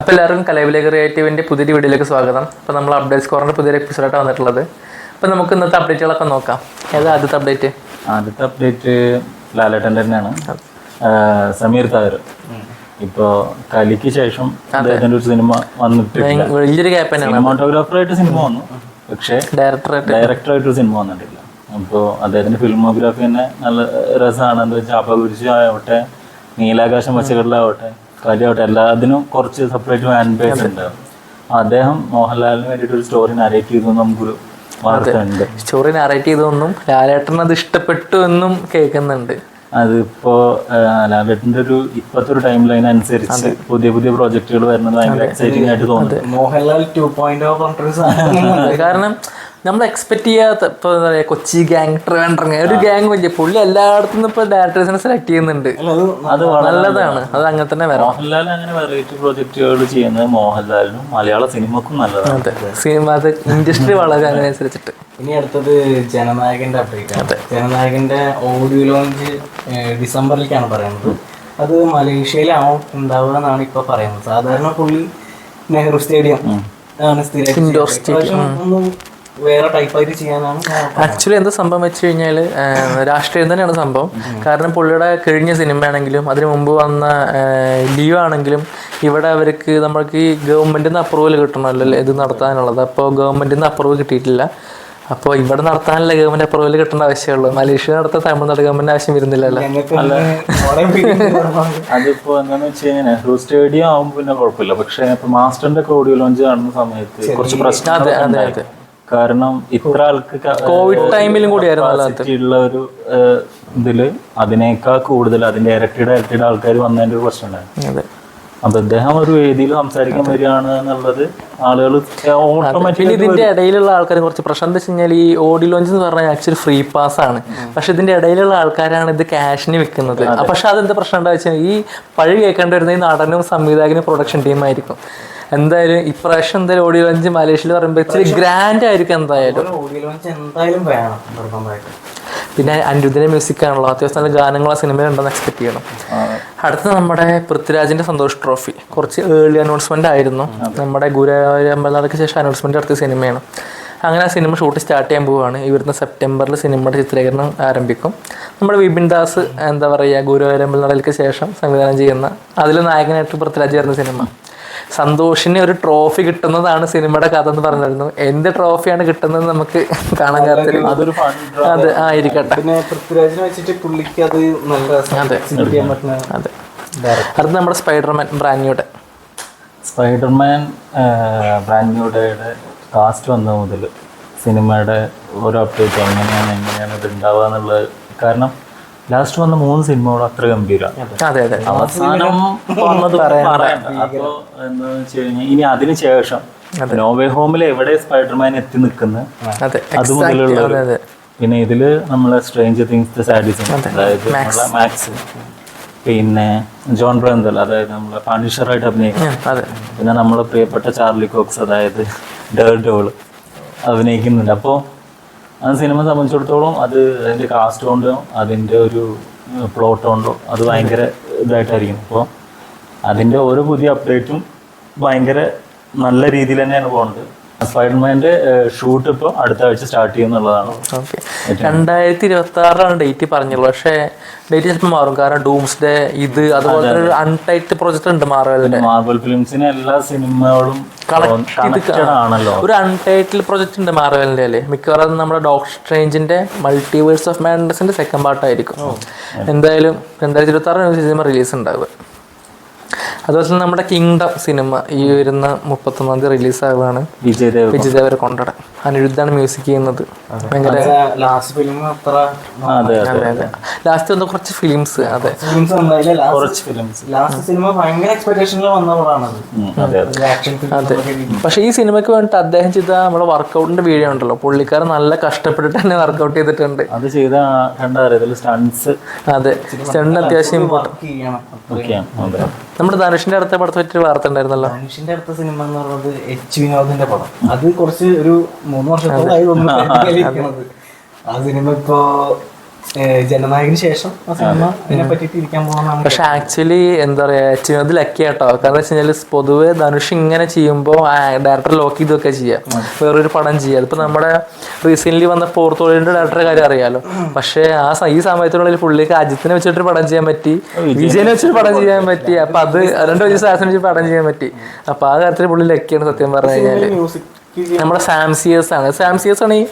അപ്പോൾ എല്ലാവർക്കും കലവിലെ ക്രിയേറ്റീവിൻ്റെ പുതിയൊരു വീഡിയോയിലേക്ക് സ്വാഗതം. അപ്പോൾ നമ്മൾ അപ്ഡേറ്റ് സ്കോറിൻ്റെ പുതിയൊരു എപ്പിസോഡായിട്ടാണ് വന്നിട്ടുള്ളത്. അപ്പോൾ നമുക്ക് ഇന്നത്തെ അപ്ഡേറ്റുകളൊക്കെ നോക്കാം. ഏതാ ആദ്യത്തെ അപ്ഡേറ്റ്? ആദ്യത്തെ അപ്ഡേറ്റ് ലാലേട്ടൻ്റെ തന്നെയാണ്. സമീർ താർ ഇപ്പോൾ കലിക്ക് ശേഷം അദ്ദേഹത്തിൻ്റെ ഒരു സിനിമ വന്നിട്ടില്ല. വലിയൊരു ഗ്യാപ്പ് തന്നെയാണ്. സിനിമാറ്റോഗ്രാഫറായിട്ട് സിനിമ വന്നു, പക്ഷേ ഡയറക്ടറായിട്ടൊരു സിനിമ വന്നിട്ടില്ല. അപ്പോൾ അദ്ദേഹത്തിൻ്റെ ഫിലിമോഗ്രാഫി തന്നെ നല്ല രസമാണ്. എന്താ വെച്ചാൽ അപകുരിശി ആവട്ടെ, നീലാകാശം പച്ചക്കടലാവട്ടെ, കാര്യമാവട്ടെ, എല്ലാത്തിനും കുറച്ച് സെപ്പറേറ്റ് ഫാൻ ബേസ് ഉണ്ട്. അദ്ദേഹം മോഹൻലാലിന് വേണ്ടിയിട്ട് ഒരു സ്റ്റോറി നരേറ്റ് ചെയ്തു നമുക്കൊരു വാർത്തയുണ്ട്. സ്റ്റോറി നരേറ്റ് ചെയ്തൊന്നും ലാലേട്ടൻ അത് ഇഷ്ടപ്പെട്ടു എന്നും കേൾക്കുന്നുണ്ട്. അതിപ്പോ ലാലേട്ടൻ്റെ ഒരു ഇപ്പോഴത്തെ ഒരു ടൈം ലൈൻ അനുസരിച്ച് പുതിയ പുതിയ പ്രോജക്റ്റുകൾ വരുന്നത് ഭയങ്കര എക്സൈറ്റിംഗ് ആയിട്ട് തോന്നുന്നു. മോഹൻലാൽ 2.0 കാരണം നമ്മൾ എക്സ്പെക്ട് ചെയ്യാത്ത ഇപ്പോൾ എന്താ പറയുക, കൊച്ചി ഗ്യാങ്, ട്രിവാൻഡ്രം ഒരു ഗ്യാങ് വലിയ പുള്ളി എല്ലായിടത്തും നിന്ന് ഇപ്പോൾ ഡയറക്ടേഴ്സിനെ സെലക്ട് ചെയ്യുന്നുണ്ട്. അത് നല്ലതാണ്, അത് അങ്ങനെ തന്നെ വരാം. മോഹൻലാൽ അങ്ങനെ വെറൈറ്റി പ്രോജക്റ്റുകൾ ചെയ്യുന്നത് മോഹൻലാലിനും മലയാള സിനിമക്കും നല്ലതാണ്. അതെ, സിനിമ അത് ഇൻഡസ്ട്രി വളരെ അതിനനുസരിച്ചിട്ട്. ഇനി അടുത്തത് ജനനായകന്റെ അപ്ഡേറ്റ് ആണ്. ജനനായകന്റെ ഓഡിയോ ലോഞ്ച് ഡിസംബറിലേക്കാണ് പറയുന്നത്. അത് മലേഷ്യയിലാവും ഉണ്ടാവുക എന്നാണ് ഇപ്പൊ പറയുന്നത്. സാധാരണ പുള്ളി നെഹ്റു സ്റ്റേഡിയം ആണ് സ്ഥിരം, വേറെ ടൈപ്പായിട്ട് ചെയ്യാനാണ്. ആക്ച്വലി എന്താ സംഭവം വെച്ച് കഴിഞ്ഞാൽ രാഷ്ട്രീയം തന്നെയാണ് സംഭവം. കാരണം പുള്ളിയുടെ കഴിഞ്ഞ സിനിമയാണെങ്കിലും അതിന് മുമ്പ് വന്ന ലീവ് ആണെങ്കിലും ഇവിടെ അവർക്ക് നമ്മൾക്ക് ഈ ഗവൺമെൻറ്റിൽ നിന്ന് അപ്രൂവൽ കിട്ടണമല്ലോ ഇത് നടത്താനുള്ളത്. അപ്പോൾ ഗവൺമെൻറ്റിൽ നിന്ന് അപ്രൂവൽ കിട്ടിയിട്ടില്ല. അപ്പോൾ ഇവിടെ നടത്താനുള്ള ഗവൺമെൻറ് അപ്രൂവൽ കിട്ടേണ്ട ആവശ്യമുള്ളൂ. മലേഷ്യ നടത്താൻ തമിഴ്നാട് ഗവൺമെൻറ് ആവശ്യം വരുന്നില്ലല്ലോ. അതിപ്പോ എന്താണെന്ന് വെച്ച് കഴിഞ്ഞാൽ നെഹ്റു സ്റ്റേഡിയം ആകുമ്പോൾ പിന്നെ കുഴപ്പമില്ല. പക്ഷേ ഇപ്പൊ മാസ്റ്ററിന്റെ ഒക്കെ ഓഡിയോ ലോഞ്ച് കാണുന്ന സമയത്ത് കുറച്ച് പ്രശ്നം. കാരണം ഇത്ര ആൾക്ക് കോവിഡ് ടൈമിലും കൂടിയായിരുന്നു ഉള്ള ഒരു ഇതില് അതിനേക്കാൾ കൂടുതൽ അതിന്റെ ഇരട്ടിയുടെ ആൾക്കാർ വന്നതിന്റെ ഒരു പ്രശ്നം ഉണ്ടായിരുന്നു. അപ്പൊ അദ്ദേഹം ഒരു വേദിയിൽ സംസാരിക്കാൻ വരികയാണ് എന്നുള്ളത് ആളുകൾ ഓട്ടോമാറ്റിക്കലി. ഇതിന്റെ ഇടയിലുള്ള ആൾക്കാർ കുറച്ച് പ്രശ്നം എന്താ വെച്ച് കഴിഞ്ഞാൽ ഈ ഓഡിയോ ലോഞ്ച് എന്ന് പറഞ്ഞാൽ ആക്ച്വലി ഫ്രീ പാസ് ആണ്. പക്ഷെ ഇതിന്റെ ഇടയിലുള്ള ആൾക്കാരാണ് ഇത് ക്യാഷിന് വിൽക്കുന്നത്. പക്ഷെ അതെന്താ പ്രശ്നം എന്താ വെച്ചാൽ ഈ പഴി കേൾക്കേണ്ടി വരുന്ന ഈ നടനും സംവിധായകനും പ്രൊഡക്ഷൻ ടീമായിരിക്കും. എന്തായാലും ഇപ്രാവശ്യം എന്തായാലും ഓഡിയോ ലോഞ്ച് മലേഷ്യയിൽ പറയുമ്പോൾ ഇച്ചിരി ഗ്രാൻഡ് ആയിരിക്കും എന്തായാലും. പിന്നെ അനിരുദ്ധിന്റെ മ്യൂസിക് ആണല്ലോ, അത്യാവശ്യം നല്ല ഗാനങ്ങൾ ആ സിനിമയിൽ ഉണ്ടെന്ന് എക്സ്പെക്ട് ചെയ്യണം. അടുത്ത നമ്മുടെ പൃഥ്വിരാജിന്റെ സന്തോഷ് ട്രോഫി കുറച്ച് ഏർലി അനൗൺസ്മെന്റ് ആയിരുന്നു. നമ്മുടെ ഗുരുവായൂർ അമ്പലനാൾക്ക് ശേഷം അനൗൺസ്മെന്റ് നടത്തിയ സിനിമയാണ്. അങ്ങനെ ആ സിനിമ ഷൂട്ട് സ്റ്റാർട്ട് ചെയ്യാൻ പോവുകയാണ്. ഇവിടുന്ന് സെപ്റ്റംബറിൽ സിനിമയുടെ ചിത്രീകരണം ആരംഭിക്കും. നമ്മുടെ വിപിൻ ദാസ് എന്താ പറയുക, ഗുരുവായൂർ അമ്പലനാൾക്ക് ശേഷം സംവിധാനം ചെയ്യുന്ന അതിൽ നായകനായിട്ട് പൃഥ്വിരാജ് വരുന്ന സിനിമ. സന്തോഷിന് ഒരു ട്രോഫി കിട്ടുന്നതാണ് സിനിമയുടെ കഥ എന്ന് പറഞ്ഞിരുന്നു. എന്ത് ട്രോഫിയാണ് കിട്ടുന്നത് നമുക്ക് കാണാൻ കാത്തിരിക്കും. അത് ആയിരിക്കട്ടെ. പിന്നെ പൃഥ്വിരാജിനെ വെച്ചിട്ട് പുള്ളിക്ക് അത് നല്ല. അതെ അതെ. അടുത്ത് നമ്മുടെ സ്പൈഡർമാൻ ബ്രാൻഡ് ന്യൂയുടെ കാസ്റ്റ് വന്നത് മുതൽ സിനിമയുടെ ഓരോ അപ്ഡേറ്റ് എങ്ങനെയാണ് ഇത് ഉണ്ടാവുക എന്നുള്ളത്. കാരണം ലാസ്റ്റ് വന്ന 3 സിനിമകളും അത്ര ഗംഭീരമാണ്. അവസാനം വന്നത് പറയണ്ട. അപ്പോൾ എന്താന്ന് വെച്ച് കഴിഞ്ഞാൽ ഇനി അതിന് ശേഷം നോവേ ഹോമിൽ എവിടെ സ്പൈഡർമാൻ എത്തി നിൽക്കുന്നത് അത് മുതലുള്ള. പിന്നെ ഇതില് നമ്മളെ സ്ട്രേഞ്ചർ തിങ്സ് സാഡിസം, അതായത് മാക്സ്, പിന്നെ ജോൺ ബ്രന്തൽ, അതായത് നമ്മളെ പണിഷറായിട്ട് അഭിനയിക്കുന്നത്, പിന്നെ നമ്മളെ പ്രിയപ്പെട്ട ചാർലി കോക്സ്, അതായത് ഡെയർഡെവിൾ അഭിനയിക്കുന്നുണ്ട്. അപ്പോൾ ആ സിനിമ സംബന്ധിച്ചിടത്തോളം അത് അതിൻ്റെ കാസ്റ്റ് കൊണ്ടോ അതിൻ്റെ ഒരു പ്ലോട്ട് കൊണ്ടോ അത് ഭയങ്കര ഇതായിട്ടായിരിക്കും. അപ്പോൾ അതിൻ്റെ ഓരോ പുതിയ അപ്ഡേറ്റും ഭയങ്കര നല്ല രീതിയിൽ തന്നെയാണ് പോകുന്നത്. സ്പൈഡർമാൻ്റെ ഷൂട്ട് ഇപ്പോൾ അടുത്ത ആഴ്ച സ്റ്റാർട്ട് ചെയ്യുന്നുള്ളതാണ്. 2026 ഡേറ്റ് പറഞ്ഞുള്ളൂ. പക്ഷേ ഡേറ്റ് ചിലപ്പോൾ മാറും. കാരണം ഡൂംസ്ഡേ ഇത് അതുപോലെ ഒരു അൺടൈറ്റ് പ്രൊജക്ട് ഉണ്ട് മാർവൽ ഫിലിംസിന് എല്ലാ സിനിമകളും ആണല്ലോ. ഒരു അൺടൈറ്റിൽ പ്രൊജക്ട് ഉണ്ട് മാർവലിൻ്റെ അല്ലേ. മിക്കവാറും നമ്മുടെ ഡോക്ടർ സ്ട്രേഞ്ചിന്റെ മൾട്ടിവേഴ്സ് ഓഫ് മാഡ്നസിന്റെ സെക്കൻഡ് പാർട്ടായിരിക്കും. എന്തായാലും 2026 സിനിമ റിലീസ് ഉണ്ടാവുക. അതുപോലെ തന്നെ നമ്മുടെ കിങ്ഡം സിനിമ ഈ വരുന്ന 31 റിലീസ് ആവുകയാണ്. വിജയ് ദേവരെ കൊണ്ടട അനിരുദ്ധാണ് മ്യൂസിക് ചെയ്യുന്നത്. ഭയങ്കര ലാസ്റ്റ് വന്ന കുറച്ച് ഫിലിംസ്. അതെ, അതെ. പക്ഷെ ഈ സിനിമയ്ക്ക് വേണ്ടിട്ട് അദ്ദേഹം ചെയ്ത നമ്മുടെ വർക്കൗട്ടിന്റെ വീഡിയോ ഉണ്ടല്ലോ, പുള്ളിക്കാരൻ നല്ല കഷ്ടപ്പെട്ടിട്ട് തന്നെ വർക്കൗട്ട് ചെയ്തിട്ടുണ്ട്. അത് ചെയ്ത സ്റ്റണ്ട്സ്. അതെ, സ്റ്റണ്ട് അത്യാവശ്യം നമ്മുടെ ധനുഷിന്റെ അടുത്ത പടത്തെ പറ്റി വാർത്ത ഉണ്ടായിരുന്നല്ലോ. ധനുഷിന്റെ അടുത്ത സിനിമ എന്ന് പറയുന്നത് എച്ച് വിനോദിന്റെ പടം. അത് കുറച്ച് ഒരു 3 വർഷത്തോളായി ആ സിനിമ ഇപ്പോ ജനനായകന് ശേഷം ആ സിനിമ ഇതിനെ പറ്റിയിട്ട് ഇരിക്കാൻ പോകുന്ന. പക്ഷെ ആക്ച്വലി എന്താ പറയാ, ചെയ്യുന്നത് ലക്കി കേട്ടോ. കാരണം വെച്ച് കഴിഞ്ഞാൽ പൊതുവെ ധനുഷ് ഇങ്ങനെ ചെയ്യുമ്പോൾ ഡയറക്ടർ ലോക്ക് ചെയ്തൊക്കെ ചെയ്യാം, വേറൊരു പടം ചെയ്യാം. ഇപ്പൊ നമ്മുടെ റീസെന്റ് വന്ന പോർത്തോളിന്റെ ഡയറക്ടറുടെ കാര്യം അറിയാലോ. പക്ഷെ ഈ സമയത്തിനുള്ളിൽ പുള്ളിക്ക് അജിത്തിനെ വെച്ചിട്ട് പടം ചെയ്യാൻ പറ്റി, വിജയനെ വെച്ചിട്ട് പടം ചെയ്യാൻ പറ്റി. അപ്പൊ അത് 2 വയസ്സ് ആസിനെ വെച്ച് പടം ചെയ്യാൻ പറ്റി. അപ്പൊ ആ കാര്യത്തിൽ പുള്ളി ലക്കിയാണ് സത്യം പറഞ്ഞു കഴിഞ്ഞാല്. നമ്മുടെ സാംസിയേഴ്സ് ആണ് ഈ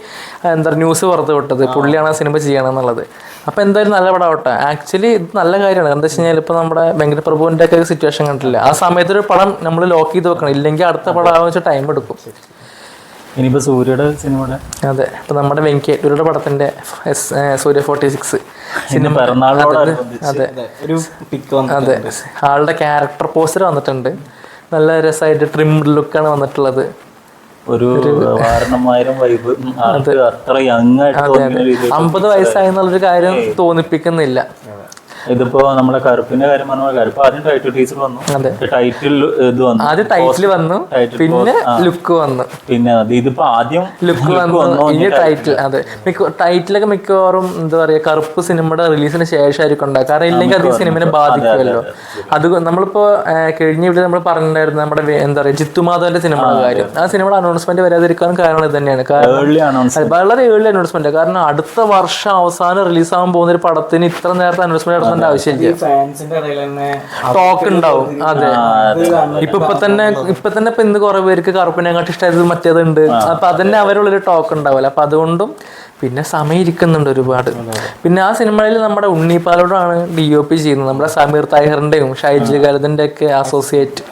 എന്താ ന്യൂസ് പുറത്ത് വിട്ടത്, പുള്ളിയാണ് ആ സിനിമ ചെയ്യണം എന്നുള്ളത്. അപ്പോൾ എന്തായാലും നല്ല പടമാവട്ടെ. ആക്ച്വലി ഇത് നല്ല കാര്യമാണ്. എന്താ വെച്ച് കഴിഞ്ഞാൽ ഇപ്പോൾ നമ്മുടെ വെങ്കട് പ്രഭുവിൻ്റെ ഒക്കെ സിറ്റുവേഷൻ കണ്ടില്ല, ആ സമയത്തൊരു പടം നമ്മൾ ലോക്ക് ചെയ്ത് വെക്കണം, ഇല്ലെങ്കിൽ അടുത്ത പടം ആവാൻ വെച്ചാൽ ടൈം എടുക്കും. ഇനിയിപ്പോൾ സൂര്യയുടെ സിനിമയുടെ അതെ, ഇപ്പം നമ്മുടെ വെങ്കേറ്റൂരുടെ പടത്തിൻ്റെ സൂര്യ 46 സിനിമ, അതെ അതെ, ആളുടെ ക്യാരക്ടർ പോസ്റ്റർ വന്നിട്ടുണ്ട്. നല്ല രസമായിട്ട് ട്രിംഡ് ലുക്കാണ് വന്നിട്ടുള്ളത്. ഒരു 1000 വൈബ്, അത്ര യങ് ആയിട്ട് 50 വയസ്സായി എന്നുള്ളൊരു കാര്യം തോന്നിപ്പിക്കുന്നില്ല. ഇതിപ്പോ നമ്മുടെ കറുപ്പിന്റെ കാര്യം പറഞ്ഞ ഇപ്പൊ ആദ്യം ടൈറ്റിൽ ടീച്ചർ വന്നു, ടൈറ്റിൽ ഇത് വന്നു, ആദ്യം ടൈറ്റിൽ വന്നു, പിന്നെ ലുക്ക് വന്നു, പിന്നെ ഇതിപ്പോ ആദ്യം ലുക്ക് വന്നു, ഇനി ടൈറ്റിൽ. അതെ, ടൈറ്റിലൊക്കെ മിക്കവാറും എന്താ പറയാ കറുപ്പ് സിനിമയുടെ റിലീസിന് ശേഷമായിരിക്കും ഉണ്ടാക്കുക, കാരണം ഇല്ലെങ്കിൽ അത് ഈ സിനിമയെ ബാധിക്കുമല്ലോ. അത് നമ്മളിപ്പോ കഴിഞ്ഞ ഇവിടെ നമ്മൾ പറഞ്ഞിട്ടുണ്ടായിരുന്നു നമ്മുടെ എന്താ പറയാ ജിത്തുമാധവന്റെ സിനിമയുടെ കാര്യം. ആ സിനിമയുടെ അനൗൺസ്മെന്റ് വരാതിരിക്കാൻ കാരണം ഇത് തന്നെയാണ്. വളരെ ഏർലി അനൗൺസ്മെന്റ്, കാരണം അടുത്ത വർഷം അവസാനം റിലീസാകാൻ പോകുന്ന ഒരു പടത്തിന് ഇത്ര നേരത്തെ അനൗൺസ്മെന്റ് ആവശ്യമില്ല, ടോക്ക് ഉണ്ടാവും. അതെ, ഇപ്പൊ തന്നെ ഇപ്പൊ ഇന്ന് കുറെ പേർക്ക് കറുപ്പിനെക്കാട്ടി ഇഷ്ടമായത് മറ്റേതുണ്ട്. അപ്പൊ അതന്നെ അവരുള്ളൊരു ടോക്ക് ഉണ്ടാവില്ല. അപ്പൊ അതുകൊണ്ടും പിന്നെ സമയം ഇരിക്കുന്നുണ്ട് ഒരുപാട്. പിന്നെ ആ സിനിമയിൽ നമ്മുടെ ഉണ്ണിപ്പാലോടാണ് DOP ചെയ്യുന്നത്, നമ്മുടെ സമീർ താഹിറിന്റെയും ഷൈജ് ഖാലിദിന്റെ ഒക്കെ അസോസിയേറ്റ്.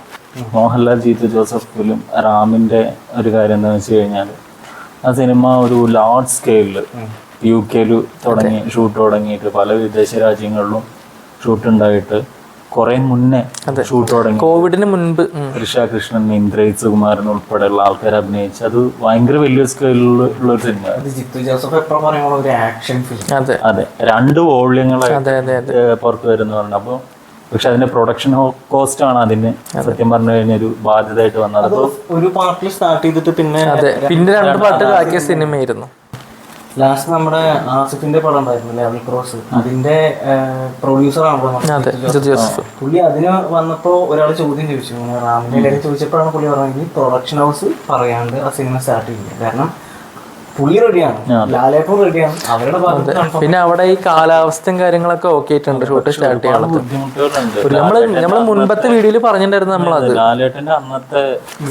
മോഹൻലാൽ ജീത്തു ജോസഫ് ഫിലിം റാമിന്റെ ഒരു കാര്യം എന്താണെന്ന് വെച്ച് കഴിഞ്ഞാൽ ആ സിനിമ ഒരു ലാർജ് സ്കെയിലിൽ UK തുടങ്ങി ഷൂട്ട് തുടങ്ങിയിട്ട് പല വിദേശ രാജ്യങ്ങളിലും ഷൂട്ട് ഉണ്ടായിട്ട് കുറെ മുന്നേ ഷൂട്ട് തുടങ്ങി, കോവിഡിന് മുൻപ്. ഋഷ കൃഷ്ണൻ, ഇന്ദ്രജിത് സുകുമാരൻ ഉൾപ്പെടെയുള്ള ആൾക്കാർ അഭിനയിച്ച് അത് ഭയങ്കര വലിയ സ്കെയിലുള്ള ഒരു സിനിമ. അതെ, 2 വോള്യങ്ങളായിട്ട് പുറത്തു വരുന്ന പറഞ്ഞു. അപ്പോൾ പക്ഷെ അതിന്റെ പ്രൊഡക്ഷൻ കോസ്റ്റ് ആണ് അതിന് സത്യം പറഞ്ഞു കഴിഞ്ഞാൽ ഒരു ബാധ്യതയായിട്ട് വന്നത്. അപ്പോൾ ഒരു പാർട്ടിൽ സ്റ്റാർട്ട് ചെയ്തിട്ട് പിന്നെ 2 പാർട്ട് ആക്കിയ സിനിമയായിരുന്നു. ലാസ്റ്റ് നമ്മുടെ ആസിഫിന്റെ പടം ഉണ്ടായിരുന്നില്ലേ അൽ ക്രോസ്, അതിന്റെ പ്രൊഡ്യൂസർ ആണല്ലോ പുള്ളി. അതിന് വന്നപ്പോ ഒരാൾ ചോദ്യം ചോദിച്ചു, റാമിന്റെ കാര്യം ചോദിച്ചപ്പോഴാണ് പുള്ളി പറഞ്ഞത് പ്രൊഡക്ഷൻ ഹൗസ് പറയാണ്ട് ആ സിനിമ സ്റ്റാർട്ട് ചെയ്യില്ല, കാരണം പുള്ളി റെഡിയാണ്, ലാലേപ്പൻ റെഡിയാണ്, അവരുടെ ഭാഗത്ത്. പിന്നെ അവിടെ ഈ കാലാവസ്ഥയും കാര്യങ്ങളൊക്കെ ഓക്കെ ആയിട്ടുണ്ട് ഷൂട്ട് സ്റ്റാർട്ട് ചെയ്യാനുള്ളത്. നമ്മള് മുൻപത്തെ വീഡിയോയിൽ പറഞ്ഞിട്ടുണ്ടായിരുന്നു നമ്മളത്, അന്നത്തെ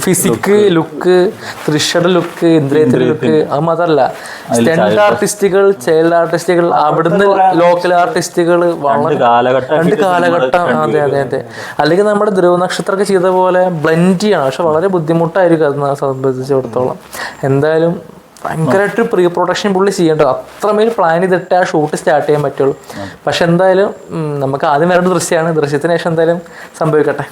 ഫിസിക്ക് ലുക്ക്, തൃശ്ശയുടെ ലുക്ക്, ഇന്ദ്രജിത്തിന്റെ ലുക്ക്. അത് മാത്രല്ല സ്റ്റണ്ട് ആർട്ടിസ്റ്റുകൾ, ചൈൽഡ് ആർട്ടിസ്റ്റുകൾ, അവിടുന്ന് ലോക്കൽ ആർട്ടിസ്റ്റുകൾ, വളരെ 2 കാലഘട്ടം. അതെ അതെ അതെ, അല്ലെങ്കിൽ നമ്മുടെ ധ്രുവ നക്ഷത്രമൊക്കെ ചെയ്ത പോലെ ബ്ലെൻഡ് ചെയ്യണം. പക്ഷെ വളരെ ബുദ്ധിമുട്ടായിരിക്കും അതിനെ സംബന്ധിച്ചിടത്തോളം. എന്തായാലും ഭയങ്കരമായിട്ട് പ്രീ പ്രൊഡക്ഷൻ പുള്ളി ചെയ്യേണ്ടത്, അത്രമേൽ പ്ലാൻ ചെയ്തിട്ട് ആ ഷൂട്ട് സ്റ്റാർട്ട് ചെയ്യാൻ പറ്റുള്ളൂ. പക്ഷെ എന്തായാലും നമുക്ക് ആദ്യം വരേണ്ട ദൃശ്യമാണ്, ദൃശ്യത്തിന് ശേഷം എന്തായാലും സംഭവിക്കട്ടെ.